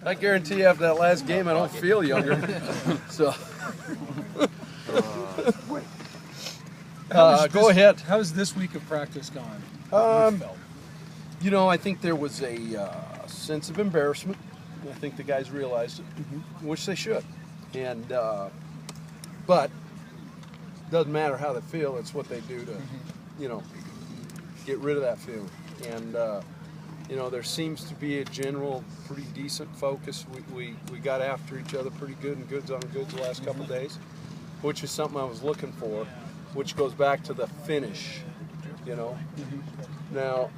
I guarantee you after that last game, I don't feel younger. So, go ahead. How's this week of practice gone? You know, I think there was a sense of embarrassment. I think the guys realized it, which they should. And but doesn't matter how they feel; it's what they do to, you know, get rid of that feeling. And you know, there seems to be a general pretty decent focus. We got after each other pretty good and goods on goods the last couple of days, which is something I was looking for, which goes back to the finish, you know. Now,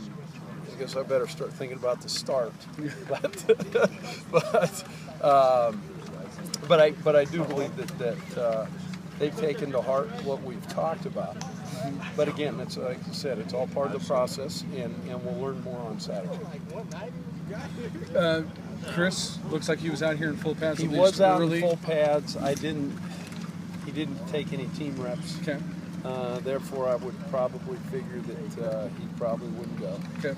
I guess I better start thinking about the start. but I do believe that they've taken to heart what we've talked about. But again, it's like I said, it's all part of the process, and we'll learn more on Saturday. Chris looks like he was out here in full pads. He was out in full pads. He didn't take any team reps. Okay. Therefore, I would probably figure that he probably wouldn't go. Okay.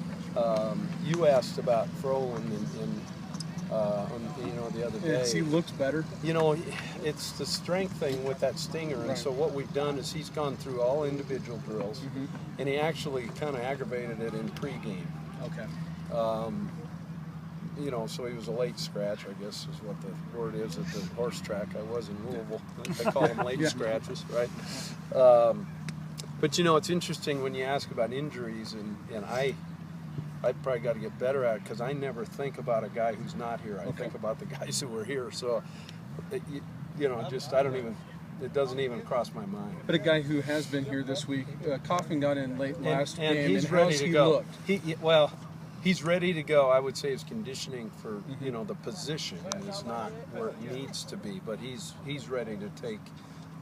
You asked about Froland the other day. He looked better. You know, it's the strength thing with that stinger, and so what we've done is he's gone through all individual drills, and he actually kind of aggravated it in pregame. Okay. You know, so he was a late scratch, I guess is what the word is at the horse track. I was in Louisville. They call them late scratches, right? But, you know, it's interesting when you ask about injuries, and I probably got to get better at it because I never think about a guy who's not here. I think about the guys who are here. So, you know, it doesn't even cross my mind. But a guy who has been here this week, Coffin got in late last game, and he's ready to go. He's ready to go. I would say his conditioning for you know, the position is not where it needs to be, but he's ready to take,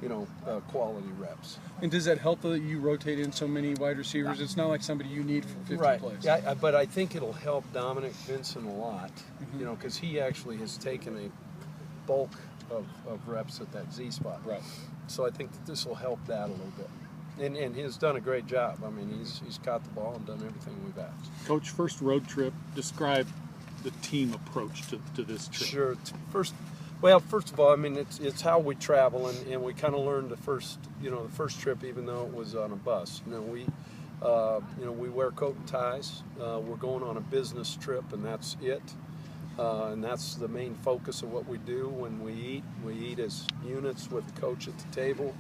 you know, quality reps. And does that help that you rotate in so many wide receivers? It's not like somebody you need for 50 plays. Yeah, but I think it'll help Dominic Vinson a lot, you know, because he actually has taken a bulk of reps at that Z spot. Right. So I think that this will help that a little bit. And he's done a great job. I mean, he's caught the ball and done everything we've asked. Coach, first road trip, describe the team approach to this trip. Sure. First of all, I mean, it's how we travel, and we kind of learned the first trip, even though it was on a bus. You know, we wear coat and ties. We're going on a business trip, and that's it. And that's the main focus of what we do when we eat. We eat as units with the coach at the table.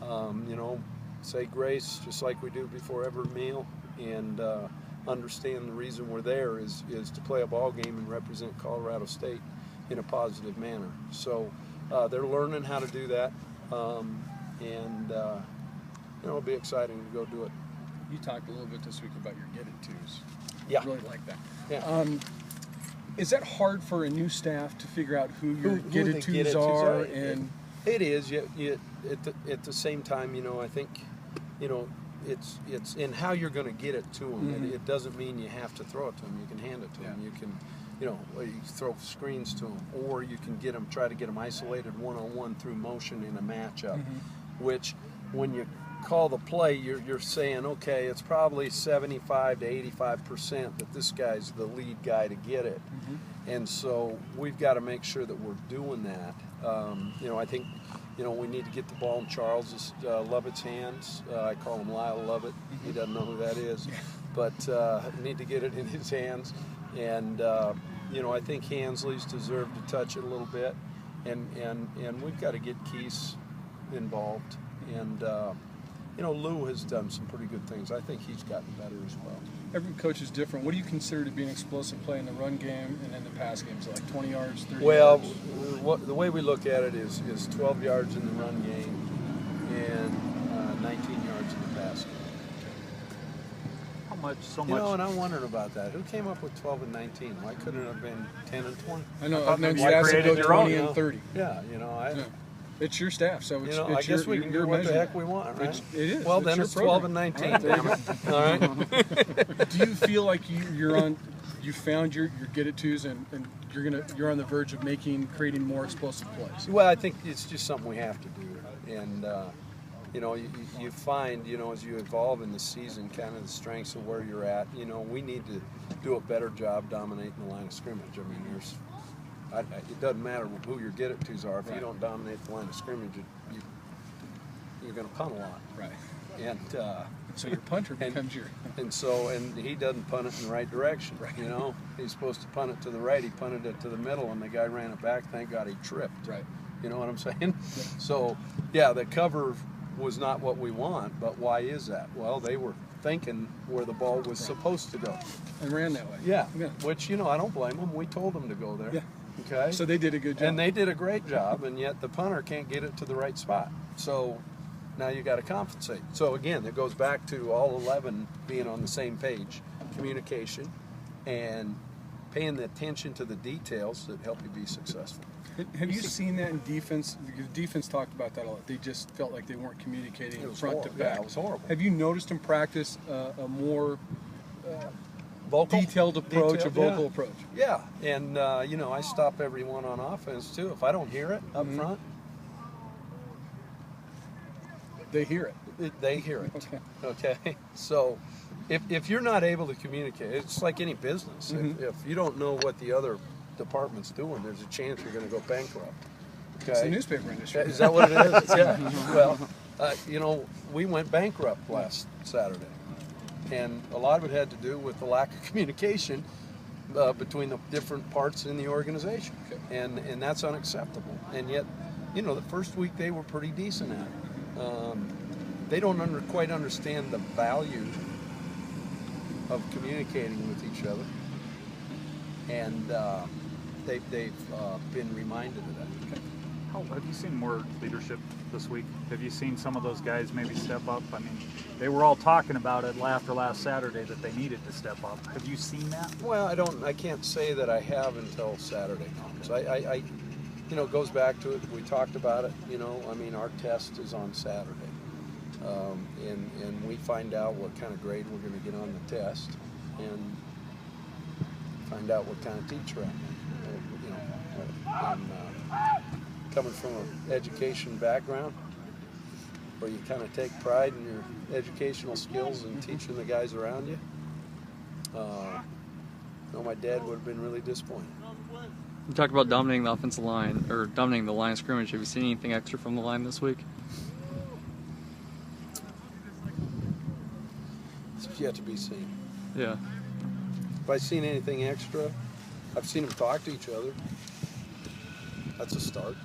You know, say grace just like we do before every meal, and understand the reason we're there is to play a ball game and represent Colorado State in a positive manner. So they're learning how to do that, and you know, it'll be exciting to go do it. You talked a little bit this week about your get-it-tos. Yeah. I really like that. Yeah. Is that hard for a new staff to figure out who your get-it-tos are? And it is. At the same time, you know, I think, you know, it's in how you're going to get it to them. It doesn't mean you have to throw it to them. You can hand it to them. You can, you know, you throw screens to them, or you can try to get them isolated one-on-one through motion in a matchup, which when you call the play, you're saying, okay, it's probably 75 to 85% that this guy's the lead guy to get it. And so we've got to make sure that we're doing that. You know, I think, you know, we need to get the ball in Charles Lovett's hands. I call him Lyle Lovett. He doesn't know who that is. But need to get it in his hands. And, you know, I think Hansley's deserved to touch it a little bit. And we've got to get Keese involved. And, you know, Lou has done some pretty good things. I think he's gotten better as well. Every coach is different. What do you consider to be an explosive play in the run game and in the pass game? So like 20 yards, 30 yards? Well, the way we look at it is 12 yards in the run game and 19 yards in the pass game. How much? You know, and I'm wondering about that. Who came up with 12 and 19? Why couldn't it have been 10 and 20? I know. I've known staffs that go 20 and 30. Yeah, you know, It's your staff, so it's, you know, it's I guess we can do what the heck we want, right? It is. Well, then it's 12 and 19. Damn it. All right. Do you feel like you found your get-it-tos and you're on the verge of creating more explosive plays? Well, I think it's just something we have to do, and you know, you find, you know, as you evolve in the season, kind of the strengths of where you're at. You know, we need to do a better job dominating the line of scrimmage. I mean, it doesn't matter who your get it tos are. If you Right. don't dominate the line of scrimmage, you're going to punt a lot. Right. And So your punter and- becomes your. and he doesn't punt it in the right direction. Right. You know, he's supposed to punt it to the right. He punted it to the middle, and the guy ran it back. Thank God he tripped. Right. You know what I'm saying? So, yeah, the cover was not what we want, but why is that? Well, they were thinking where the ball was supposed to go. And ran that way. Yeah, Yeah. which, you know, I don't blame them. We told them to go there. Yeah. Okay? So they did a good job. And they did a great job, and yet the punter can't get it to the right spot. So now you got to compensate. So again, it goes back to all 11 being on the same page, communication, and paying the attention to the details that help you be successful. Have you seen that in defense? Because defense talked about that a lot. They just felt like they weren't communicating It was front horrible. to back. Yeah, it was horrible. Have you noticed in practice a more Vocal? detailed approach, Detailed, a vocal yeah. approach? Yeah, and you know, I stop everyone on offense too. If I don't hear it up front, They hear it. they hear it. Okay. Okay, so if you're not able to communicate, it's like any business. If you don't know what the other department's doing, there's a chance you're going to go bankrupt. Okay, It's the newspaper industry. Is that what it is? Yeah. Well, you know, we went bankrupt last Saturday, and a lot of it had to do with the lack of communication between the different parts in the organization, Okay. and that's unacceptable. And yet, you know, the first week they were pretty decent at it. They don't quite understand the value of communicating with each other, and they've been reminded of that. How, have you seen more leadership this week? Have you seen some of those guys maybe step up? I mean, they were all talking about it after last Saturday that they needed to step up. Have you seen that? Well, I can't say that I have until Saturday comes. I you know, it goes back to it. We talked about it. You know, I mean, our test is on Saturday, and we find out what kind of grade we're going to get on the test, and find out what kind of teacher I'm. You know, and, coming from an education background, where you kind of take pride in your educational skills and teaching the guys around you. You know, my dad would have been really disappointed. You talked about dominating the offensive line, or dominating the line of scrimmage. Have you seen anything extra from the line this week? It's yet to be seen. Yeah. If I've seen anything extra, I've seen them talk to each other. That's a start.